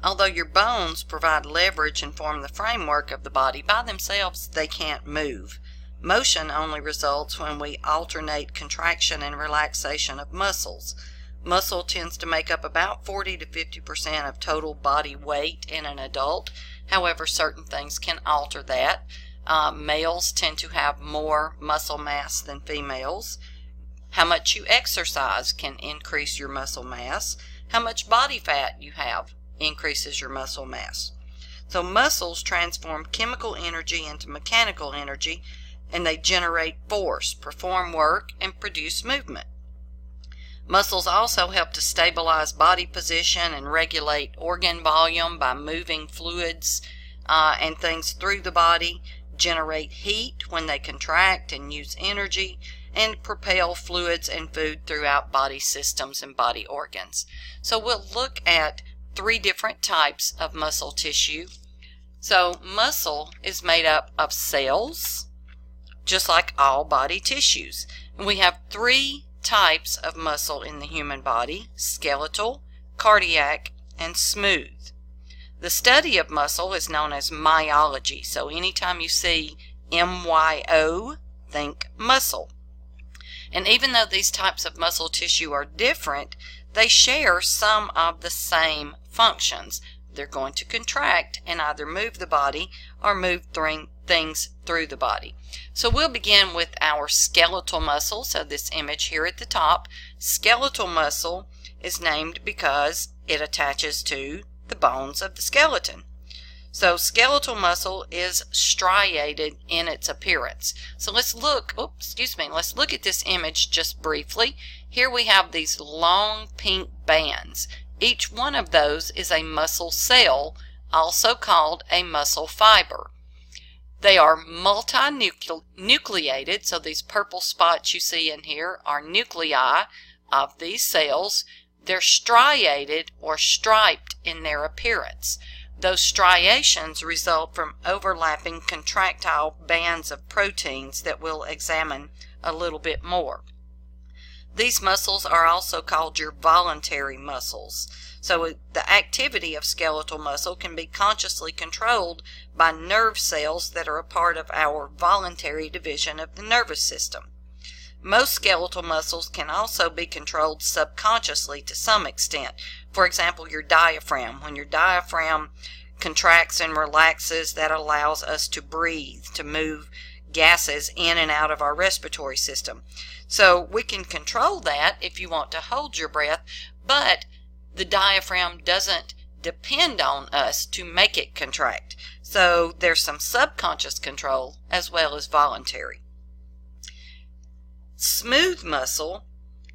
Although your bones provide leverage and form the framework of the body, by themselves they can't move. Motion only results when we alternate contraction and relaxation of muscles. Muscle tends to make up about 40 to 50% of total body weight in an adult. However, certain things can alter that. Males tend to have more muscle mass than females. How much you exercise can increase your muscle mass. How much body fat you have increases your muscle mass. So muscles transform chemical energy into mechanical energy, and they generate force, perform work, and produce movement. Muscles also help to stabilize body position and regulate organ volume by moving fluids and things through the body, generate heat when they contract and use energy, and propel fluids and food throughout body systems and body organs. So we'll look at 3 different types of muscle tissue. So muscle is made up of cells, just like all body tissues. And we have 3 types of muscle in the human body: skeletal, cardiac, and smooth. The study of muscle is known as myology. So anytime you see MYO, think muscle. And even though these types of muscle tissue are different, they share some of the same functions. They're going to contract and either move the body or move things through the body. So we'll begin with our skeletal muscle. So this image here at the top, skeletal muscle is named because it attaches to the bones of the skeleton. So skeletal muscle is striated in its appearance. So let's look at this image just briefly. Here we have these long pink bands. Each one of those is a muscle cell, also called a muscle fiber. They are multinucleated, so these purple spots you see in here are nuclei of these cells. They're striated or striped in their appearance. Those striations result from overlapping contractile bands of proteins that we'll examine a little bit more. These muscles are also called your voluntary muscles. So the activity of skeletal muscle can be consciously controlled by nerve cells that are a part of our voluntary division of the nervous system. Most skeletal muscles can also be controlled subconsciously to some extent. For example, your diaphragm. When your diaphragm contracts and relaxes, that allows us to breathe, to move gases in and out of our respiratory system. So we can control that if you want to hold your breath, but the diaphragm doesn't depend on us to make it contract. So there's some subconscious control as well as voluntary. Smooth muscle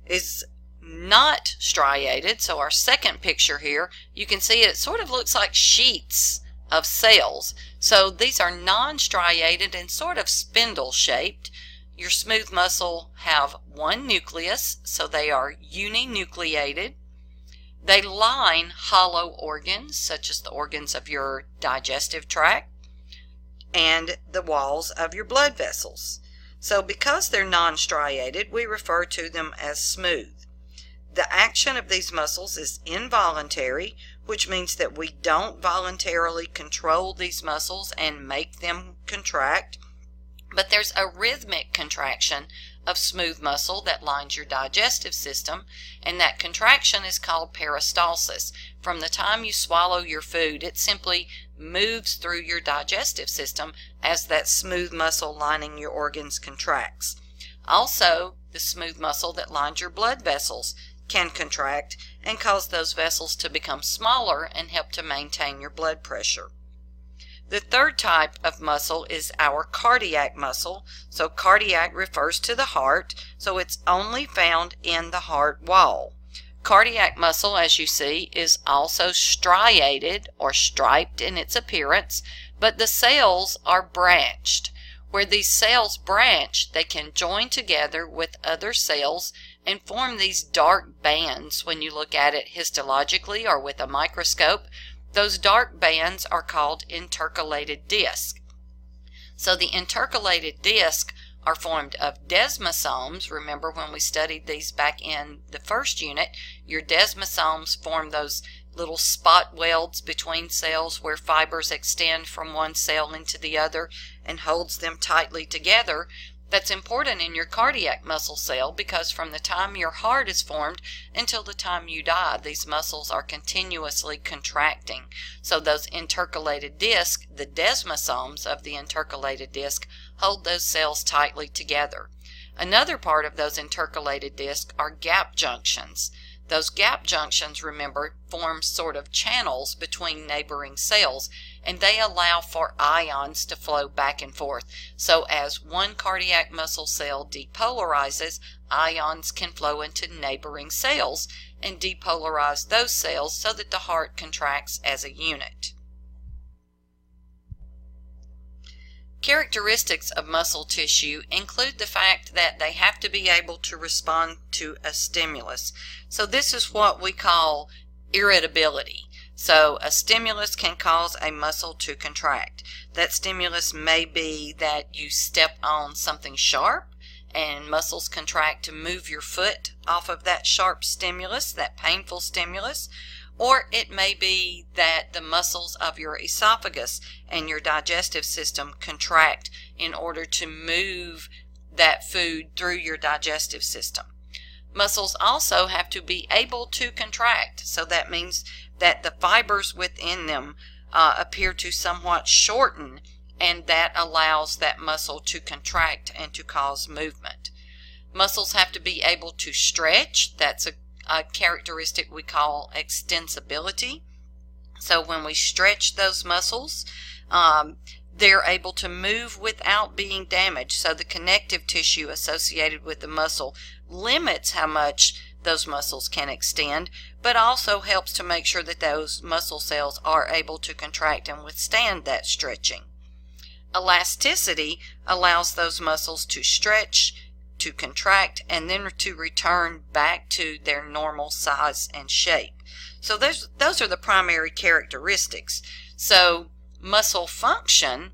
is not striated. So our second picture here, you can see it sort of looks like sheets of cells. So these are non-striated and sort of spindle shaped. Your smooth muscle have one nucleus, so they are uninucleated. They line hollow organs, such as the organs of your digestive tract and the walls of your blood vessels. So because they're non-striated, we refer to them as smooth. The action of these muscles is involuntary, which means that we don't voluntarily control these muscles and make them contract. But there's a rhythmic contraction of smooth muscle that lines your digestive system, and that contraction is called peristalsis. From the time you swallow your food, it simply moves through your digestive system as that smooth muscle lining your organs contracts. Also, the smooth muscle that lines your blood vessels can contract and cause those vessels to become smaller and help to maintain your blood pressure. The third type of muscle is our cardiac muscle. So cardiac refers to the heart, so it's only found in the heart wall. Cardiac muscle, as you see, is also striated or striped in its appearance, but the cells are branched. Where these cells branch, they can join together with other cells and form these dark bands when you look at it histologically or with a microscope. Those dark bands are called intercalated discs. So the intercalated discs are formed of desmosomes. Remember when we studied these back in the first unit, your desmosomes form those little spot welds between cells where fibers extend from one cell into the other and holds them tightly together. That's important in your cardiac muscle cell because from the time your heart is formed until the time you die, these muscles are continuously contracting. So those intercalated discs, the desmosomes of the intercalated disc, hold those cells tightly together. Another part of those intercalated discs are gap junctions. Those gap junctions, remember, form sort of channels between neighboring cells, and they allow for ions to flow back and forth. So as one cardiac muscle cell depolarizes, ions can flow into neighboring cells and depolarize those cells so that the heart contracts as a unit. Characteristics of muscle tissue include the fact that they have to be able to respond to a stimulus. So this is what we call irritability. So a stimulus can cause a muscle to contract. That stimulus may be that you step on something sharp and muscles contract to move your foot off of that sharp stimulus, that painful stimulus. Or it may be that the muscles of your esophagus and your digestive system contract in order to move that food through your digestive system. Muscles also have to be able to contract, so that means that the fibers within them appear to somewhat shorten, and that allows that muscle to contract and to cause movement. Muscles have to be able to stretch. That's a characteristic we call extensibility. So when we stretch those muscles, they're able to move without being damaged. So the connective tissue associated with the muscle limits how much those muscles can extend, but also helps to make sure that those muscle cells are able to contract and withstand that stretching. Elasticity allows those muscles to stretch, to contract, and then to return back to their normal size and shape. So those are the primary characteristics. So muscle function,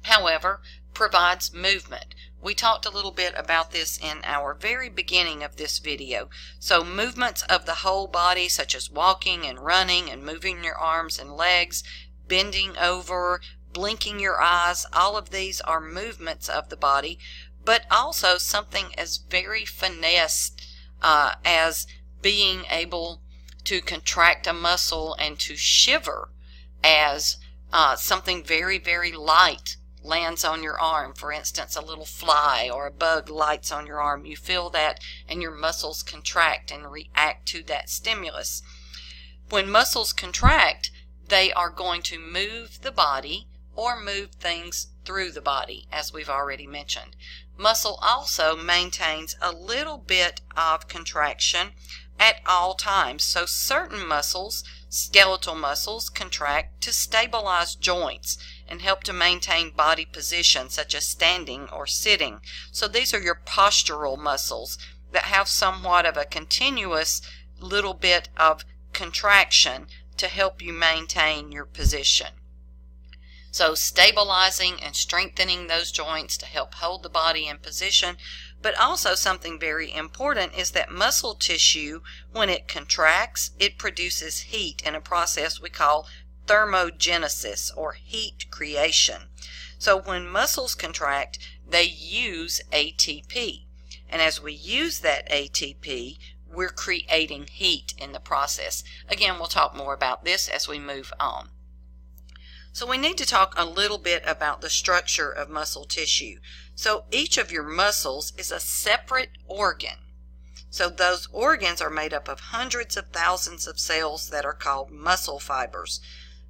however, provides movement. We talked a little bit about this in our very beginning of this video. So movements of the whole body, such as walking and running and moving your arms and legs, bending over, blinking your eyes, all of these are movements of the body, but also something as very finessed as being able to contract a muscle and to shiver, as something very, very light lands on your arm. For instance, a little fly or a bug lights on your arm. You feel that and your muscles contract and react to that stimulus. When muscles contract, they are going to move the body or move things through the body, as we've already mentioned. Muscle also maintains a little bit of contraction at all times. So certain muscles, skeletal muscles, contract to stabilize joints and help to maintain body position, such as standing or sitting. So these are your postural muscles that have somewhat of a continuous little bit of contraction to help you maintain your position. So stabilizing and strengthening those joints to help hold the body in position. But also something very important is that muscle tissue, when it contracts, it produces heat in a process we call thermogenesis, or heat creation. So when muscles contract, they use ATP. And as we use that ATP, we're creating heat in the process. Again, we'll talk more about this as we move on. So we need to talk a little bit about the structure of muscle tissue. So each of your muscles is a separate organ. So those organs are made up of hundreds of thousands of cells that are called muscle fibers.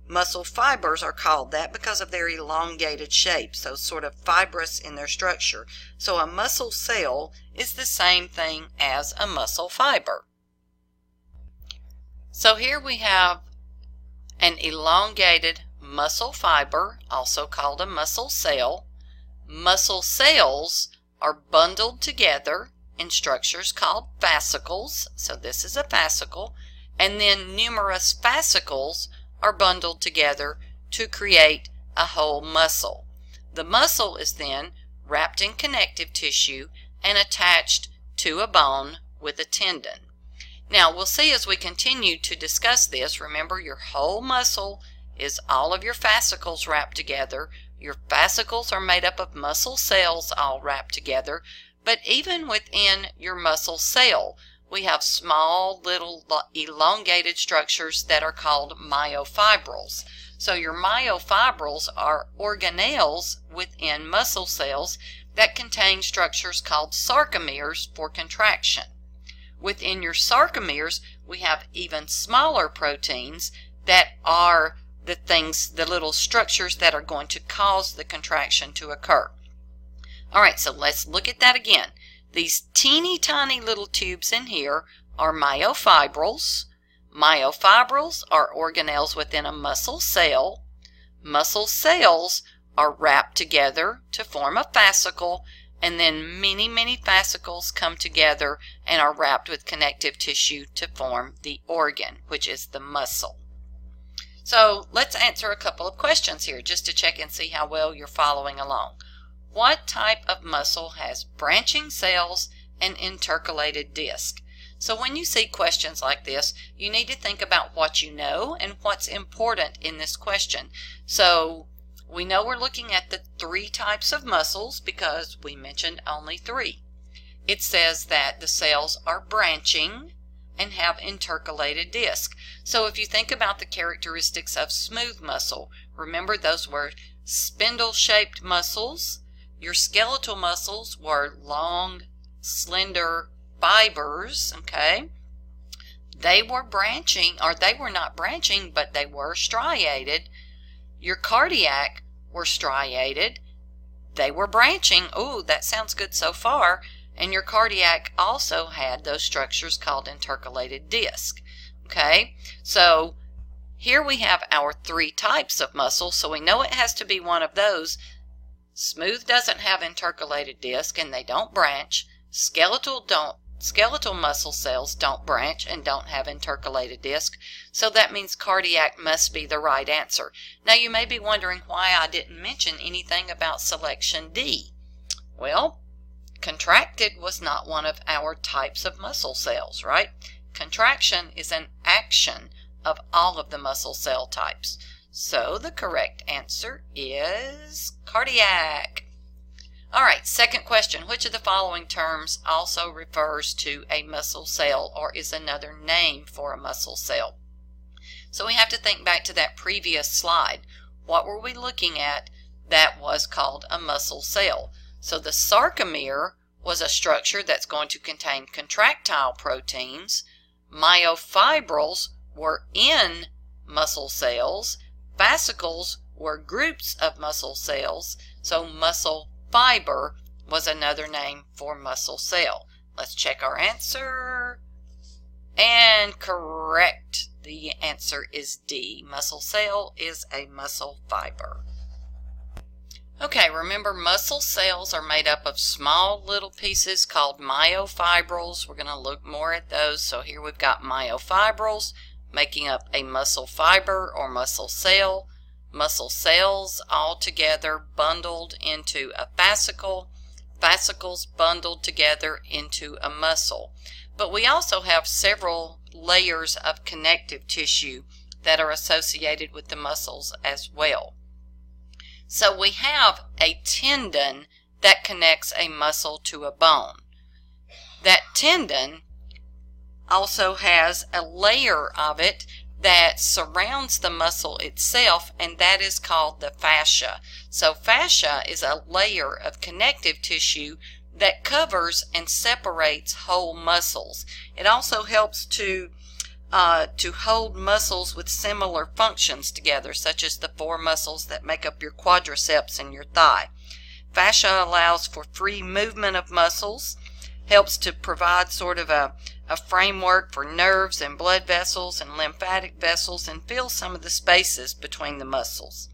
Muscle fibers are called that because of their elongated shape, so sort of fibrous in their structure. So a muscle cell is the same thing as a muscle fiber. So here we have an elongated muscle fiber, also called a muscle cell. Muscle cells are bundled together in structures called fascicles. So this is a fascicle. And then numerous fascicles are bundled together to create a whole muscle. The muscle is then wrapped in connective tissue and attached to a bone with a tendon. Now, we'll see as we continue to discuss this, remember your whole muscle is all of your fascicles wrapped together. Your fascicles are made up of muscle cells all wrapped together, but even within your muscle cell, we have small little elongated structures that are called myofibrils. So your myofibrils are organelles within muscle cells that contain structures called sarcomeres for contraction. Within your sarcomeres, we have even smaller proteins that are the little structures that are going to cause the contraction to occur. All right, so let's look at that again. These teeny tiny little tubes in here are myofibrils. Myofibrils are organelles within a muscle cell. Muscle cells are wrapped together to form a fascicle, and then many fascicles come together and are wrapped with connective tissue to form the organ, which is the muscle. So let's answer a couple of questions here just to check and see how well you're following along. What type of muscle has branching cells and intercalated disc? So when you see questions like this, you need to think about what you know and what's important in this question. So we know we're looking at the 3 types of muscles because we mentioned only 3. It says that the cells are branching and have intercalated disc. So if you think about the characteristics of smooth muscle, remember those were spindle-shaped muscles. Your skeletal muscles were long, slender fibers, okay? They were branching, or they were not branching, but they were striated. Your cardiac were striated. They were branching. Ooh, that sounds good so far. And your cardiac also had those structures called intercalated disc. Okay, so here we have our 3 types of muscle, so we know it has to be one of those. Smooth doesn't have intercalated disc and they don't branch. Skeletal muscle cells don't branch and don't have intercalated disc, so that means cardiac must be the right answer. Now you may be wondering why I didn't mention anything about selection D. Well, contracted was not one of our types of muscle cells, right? Contraction is an action of all of the muscle cell types. So the correct answer is cardiac. All right, second question. Which of the following terms also refers to a muscle cell or is another name for a muscle cell? So we have to think back to that previous slide. What were we looking at that was called a muscle cell? So the sarcomere was a structure that's going to contain contractile proteins. Myofibrils were in muscle cells. Fascicles were groups of muscle cells. So muscle fiber was another name for muscle cell. Let's check our answer. And correct. The answer is D. Muscle cell is a muscle fiber. Okay, remember muscle cells are made up of small little pieces called myofibrils. We're going to look more at those. So here we've got myofibrils making up a muscle fiber or muscle cell. Muscle cells all together bundled into a fascicle. Fascicles bundled together into a muscle. But we also have several layers of connective tissue that are associated with the muscles as well. So we have a tendon that connects a muscle to a bone. That tendon also has a layer of it that surrounds the muscle itself, and that is called the fascia. So fascia is a layer of connective tissue that covers and separates whole muscles. It also helps to hold muscles with similar functions together, such as the 4 muscles that make up your quadriceps and your thigh. Fascia allows for free movement of muscles, helps to provide sort of a framework for nerves and blood vessels and lymphatic vessels, and fills some of the spaces between the muscles.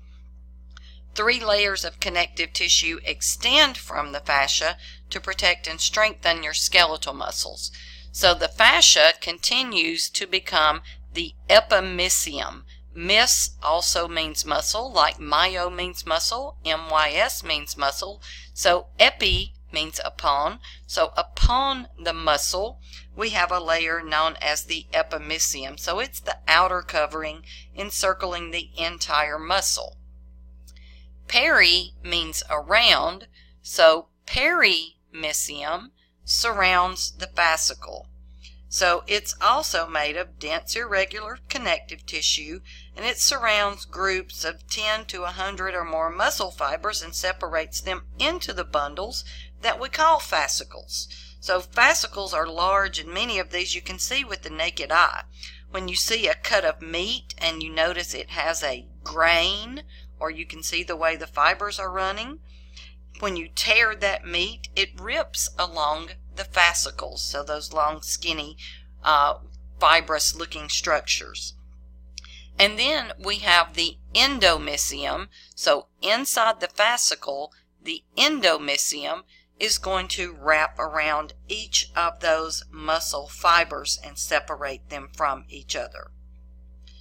3 layers of connective tissue extend from the fascia to protect and strengthen your skeletal muscles. So the fascia continues to become the epimysium. Mys also means muscle, like myo means muscle, mys means muscle. So epi means upon. So upon the muscle, we have a layer known as the epimysium. So it's the outer covering encircling the entire muscle. Peri means around, so perimysium surrounds the fascicle. So it's also made of dense irregular connective tissue, and it surrounds groups of 10 to 100 or more muscle fibers and separates them into the bundles that we call fascicles. So fascicles are large, and many of these you can see with the naked eye. When you see a cut of meat and you notice it has a grain, or you can see the way the fibers are running, when you tear that meat, it rips along the fascicles, so those long, skinny, fibrous looking structures. And then we have the endomysium. So inside the fascicle, the endomysium is going to wrap around each of those muscle fibers and separate them from each other.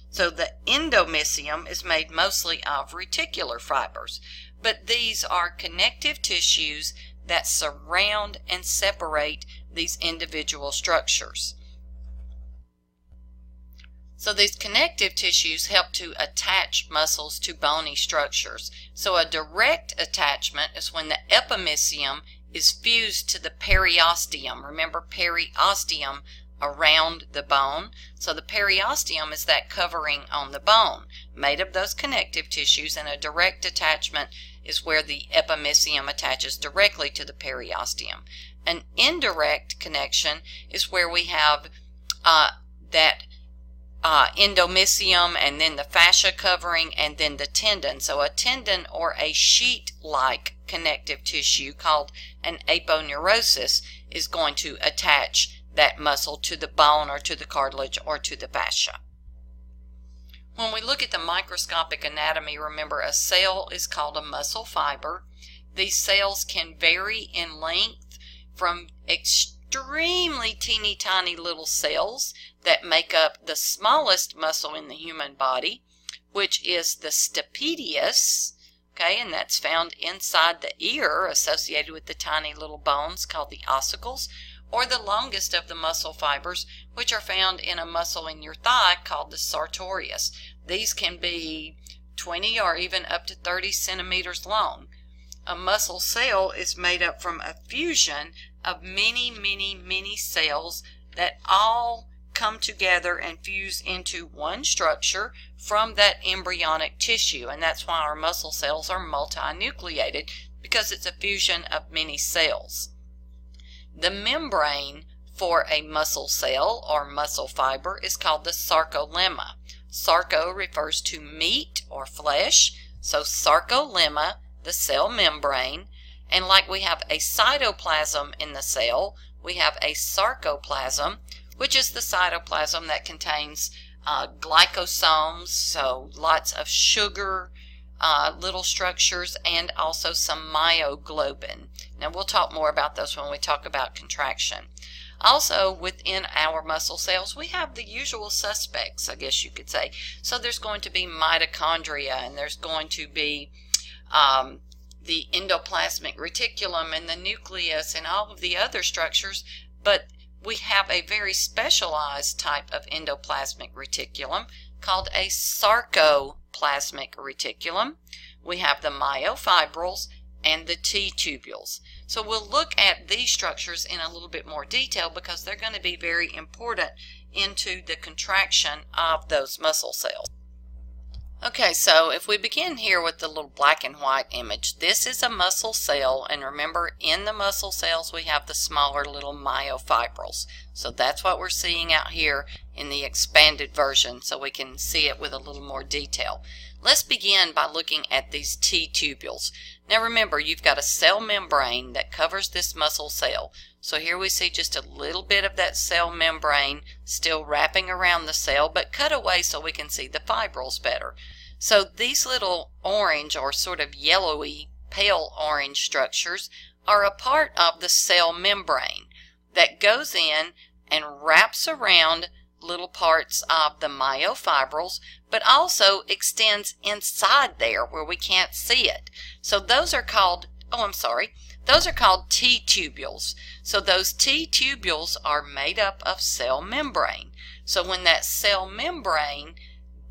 So the endomysium is made mostly of reticular fibers, but these are connective tissues that surround and separate these individual structures. So these connective tissues help to attach muscles to bony structures. So a direct attachment is when the epimysium is fused to the periosteum. Remember, periosteum around the bone. So the periosteum is that covering on the bone made of those connective tissues, and a direct attachment is where the epimysium attaches directly to the periosteum. An indirect connection is where we have that endomysium and then the fascia covering and then the tendon. So a tendon or a sheet-like connective tissue called an aponeurosis is going to attach that muscle to the bone or to the cartilage or to the fascia. When we look at the microscopic anatomy, remember a cell is called a muscle fiber. These cells can vary in length from extremely teeny tiny little cells that make up the smallest muscle in the human body, which is the stapedius, okay, and that's found inside the ear associated with the tiny little bones called the ossicles, or the longest of the muscle fibers, which are found in a muscle in your thigh called the sartorius. These can be 20 or even up to 30 centimeters long. A muscle cell is made up from a fusion of many cells that all come together and fuse into one structure from that embryonic tissue, and that's why our muscle cells are multinucleated, because it's a fusion of many cells. The membrane for a muscle cell or muscle fiber is called the sarcolemma. Sarco refers to meat or flesh, so sarcolemma, the cell membrane, and like we have a cytoplasm in the cell, we have a sarcoplasm, which is the cytoplasm that contains glycosomes, so lots of sugar, little structures, and also some myoglobin. Now we'll talk more about those when we talk about contraction. Also within our muscle cells we have the usual suspects, I guess you could say. So there's going to be mitochondria, and there's going to be the endoplasmic reticulum and the nucleus and all of the other structures, but we have a very specialized type of endoplasmic reticulum called a sarcoplasmic reticulum. We have the myofibrils and the T-tubules. So we'll look at these structures in a little bit more detail because they're going to be very important into the contraction of those muscle cells. Okay, so if we begin here with the little black and white image, this is a muscle cell, and remember in the muscle cells we have the smaller little myofibrils. So that's what we're seeing out here in the expanded version, so we can see it with a little more detail. Let's begin by looking at these T-tubules. Now remember, you've got a cell membrane that covers this muscle cell. So here we see just a little bit of that cell membrane still wrapping around the cell, but cut away so we can see the fibrils better. So these little orange or sort of yellowy, pale orange structures are a part of the cell membrane that goes in and wraps around little parts of the myofibrils, but also extends inside there where we can't see it. So those are called, those are called T-tubules. So those T-tubules are made up of cell membrane. So when that cell membrane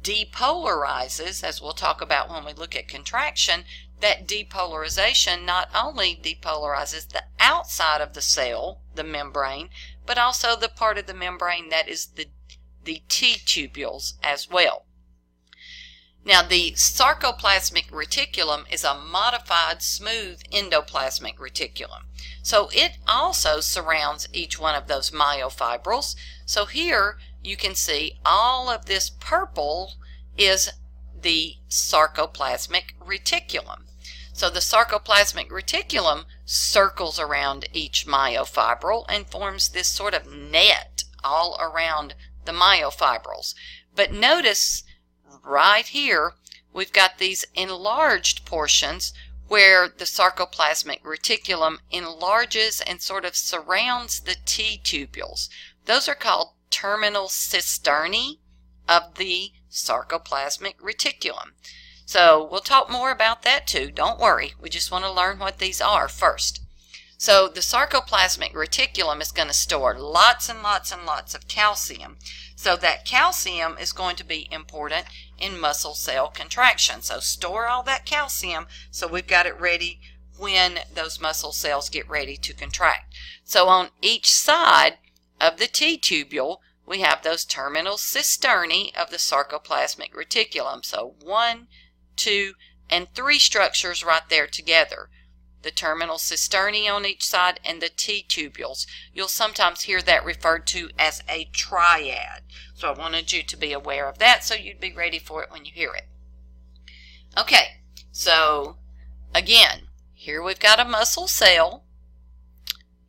depolarizes, as we'll talk about when we look at contraction, that depolarization not only depolarizes the outside of the cell, the membrane, but also the part of the membrane that is the T-tubules as well. Now, the sarcoplasmic reticulum is a modified smooth endoplasmic reticulum. So it also surrounds each one of those myofibrils. So here you can see all of this purple is the sarcoplasmic reticulum. So the sarcoplasmic reticulum circles around each myofibril and forms this sort of net all around the myofibrils. But notice right here we've got these enlarged portions where the sarcoplasmic reticulum enlarges and sort of surrounds the T-tubules. Those are called terminal cisternae of the sarcoplasmic reticulum. So we'll talk more about that too. Don't worry. We just want to learn what these are first. So the sarcoplasmic reticulum is going to store lots and lots and lots of calcium. So that calcium is going to be important in muscle cell contraction. So store all that calcium so we've got it ready when those muscle cells get ready to contract. So on each side of the T-tubule, we have those terminal cisternae of the sarcoplasmic reticulum. So 1, 2, and 3 structures right there together. The terminal cisternae on each side and the T-tubules. You'll sometimes hear that referred to as a triad. So I wanted you to be aware of that so you'd be ready for it when you hear it. Okay, so again, here we've got a muscle cell.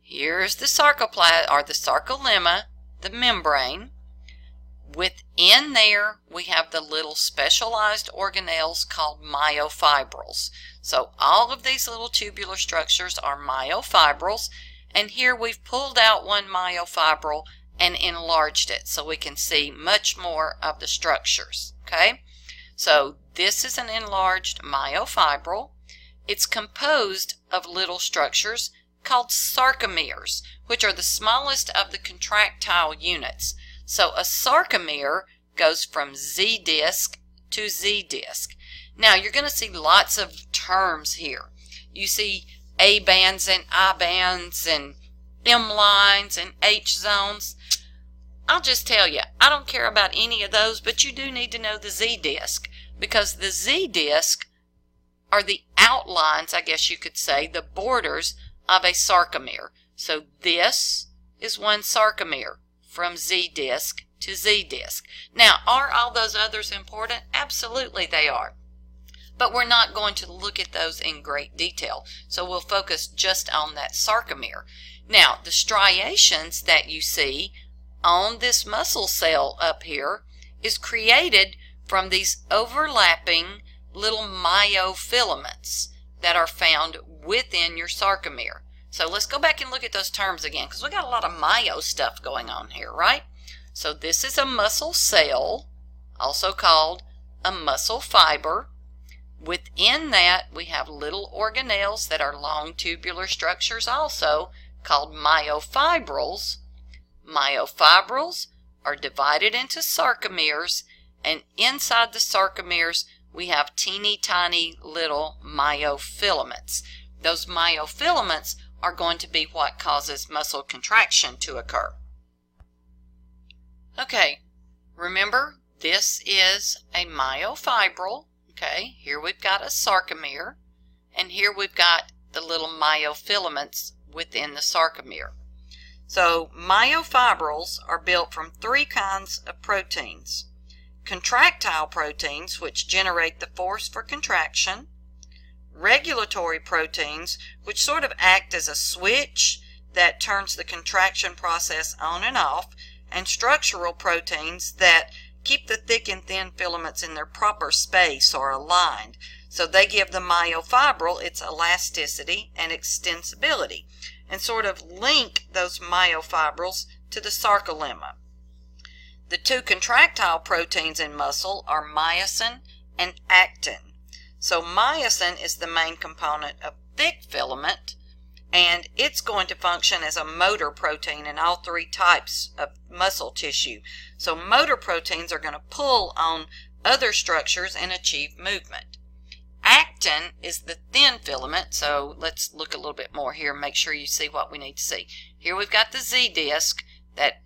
Here's the sarcoplasm or the sarcolemma, the membrane. Within there, we have the little specialized organelles called myofibrils. So all of these little tubular structures are myofibrils, and here we've pulled out one myofibril and enlarged it so we can see much more of the structures. Okay, so this is an enlarged myofibril. It's composed of little structures called sarcomeres, which are the smallest of the contractile units. So a sarcomere goes from Z disc to Z disc. Now you're going to see lots of terms here. You see A bands and I bands and M lines and H zones. I'll just tell you, I don't care about any of those, but you do need to know the Z disc, because the Z disc are the outlines, I guess you could say, the borders of a sarcomere. So this is one sarcomere from Z disc to Z disc. Now, are all those others important? Absolutely they are. But we're not going to look at those in great detail. So we'll focus just on that sarcomere. Now, the striations that you see on this muscle cell up here is created from these overlapping little myofilaments that are found within your sarcomere. So let's go back and look at those terms again, because we got a lot of myo stuff going on here, right? So this is a muscle cell, also called a muscle fiber. Within that, we have little organelles that are long tubular structures also, called myofibrils. Myofibrils are divided into sarcomeres, and inside the sarcomeres, we have teeny tiny little myofilaments. Those myofilaments are going to be what causes muscle contraction to occur. Okay, remember, this is a myofibril. Okay, here we've got a sarcomere, and here we've got the little myofilaments within the sarcomere. So myofibrils are built from 3 kinds of proteins. Contractile proteins, which generate the force for contraction. Regulatory proteins, which sort of act as a switch that turns the contraction process on and off, and structural proteins that keep the thick and thin filaments in their proper space or aligned. So they give the myofibril its elasticity and extensibility and sort of link those myofibrils to the sarcolemma. The 2 contractile proteins in muscle are myosin and actin. So myosin is the main component of thick filament, and it's going to function as a motor protein in all three types of muscle tissue. So motor proteins are going to pull on other structures and achieve movement. Actin is the thin filament, so let's look a little bit more here and make sure you see what we need to see. Here we've got the Z disc that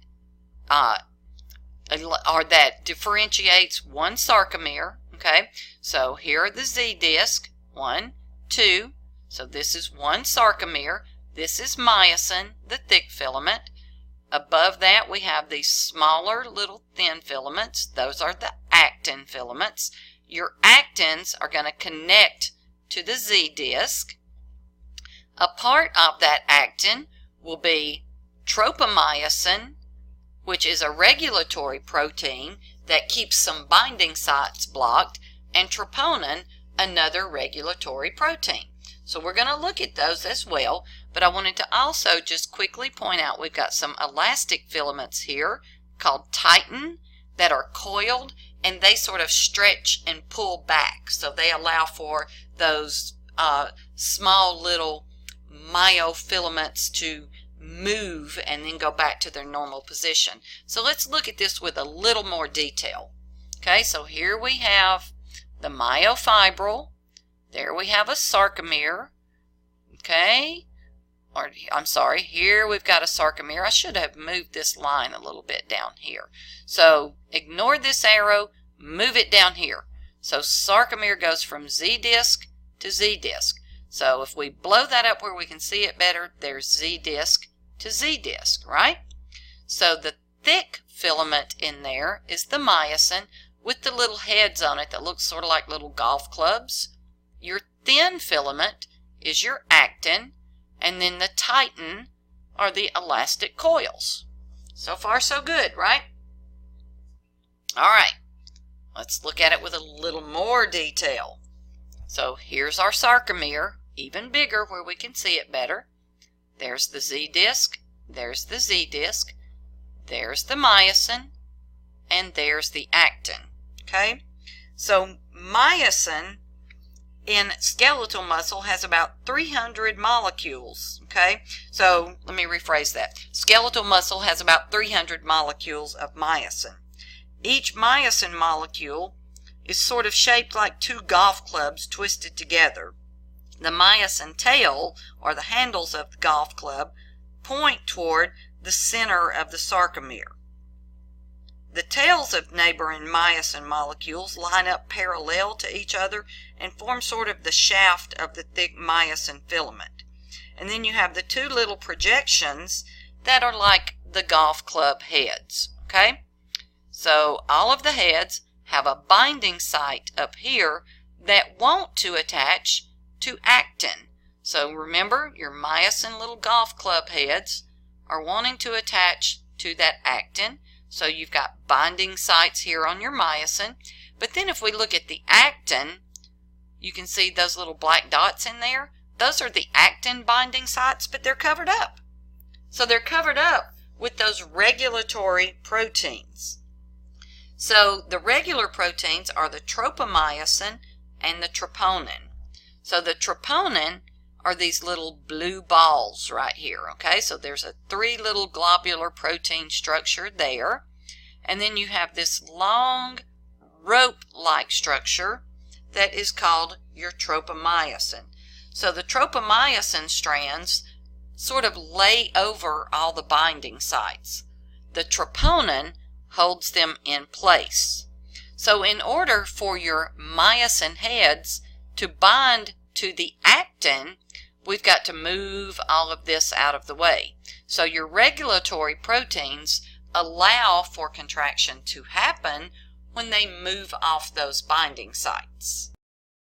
that differentiates one sarcomere. Okay, so here are the Z disc, 1, 2. So this is one sarcomere. This is myosin, the thick filament. Above that we have these smaller little thin filaments. Those are the actin filaments. Your actins are going to connect to the Z disc. A part of that actin will be tropomyosin, which is a regulatory protein that keeps some binding sites blocked, and troponin, another regulatory protein. So we're going to look at those as well, but I wanted to also just quickly point out we've got some elastic filaments here called titin that are coiled, and they sort of stretch and pull back. So they allow for those small little myofilaments to move and then go back to their normal position. So let's look at this with a little more detail. Okay, so here we have the myofibril. There we have a sarcomere. Okay, or I'm sorry, here we've got a sarcomere. I should have moved this line a little bit down here. So ignore this arrow, move it down here. So sarcomere goes from Z disc to Z disc. So if we blow that up where we can see it better, there's Z disc to Z disc, right? So the thick filament in there is the myosin with the little heads on it that look sort of like little golf clubs. Your thin filament is your actin, and then the titin are the elastic coils. So far so good, right? All right, let's look at it with a little more detail. So here's our sarcomere, even bigger where we can see it better. There's the Z disc, there's the Z disc, there's the myosin, and there's the actin. Okay, so myosin in skeletal muscle has about 300 molecules. Okay, so let me rephrase that. Skeletal muscle has about 300 molecules of myosin. Each myosin molecule is sort of shaped like two golf clubs twisted together. The myosin tail, or the handles of the golf club, point toward the center of the sarcomere. The tails of neighboring myosin molecules line up parallel to each other and form sort of the shaft of the thick myosin filament. And then you have the two little projections that are like the golf club heads. Okay? So all of the heads have a binding site up here that want to attach to actin. So remember, your myosin little golf club heads are wanting to attach to that actin. So you've got binding sites here on your myosin. But then if we look at the actin, you can see those little black dots in there. Those are the actin binding sites, but they're covered up. So they're covered up with those regulatory proteins. So the regular proteins are the tropomyosin and the troponin. So the troponin are these little blue balls right here. Okay, so there's a 3 little globular protein structure there. And then you have this long rope-like structure that is called your tropomyosin. So the tropomyosin strands sort of lay over all the binding sites. The troponin holds them in place. So in order for your myosin heads to bind to the actin, we've got to move all of this out of the way. So your regulatory proteins allow for contraction to happen when they move off those binding sites.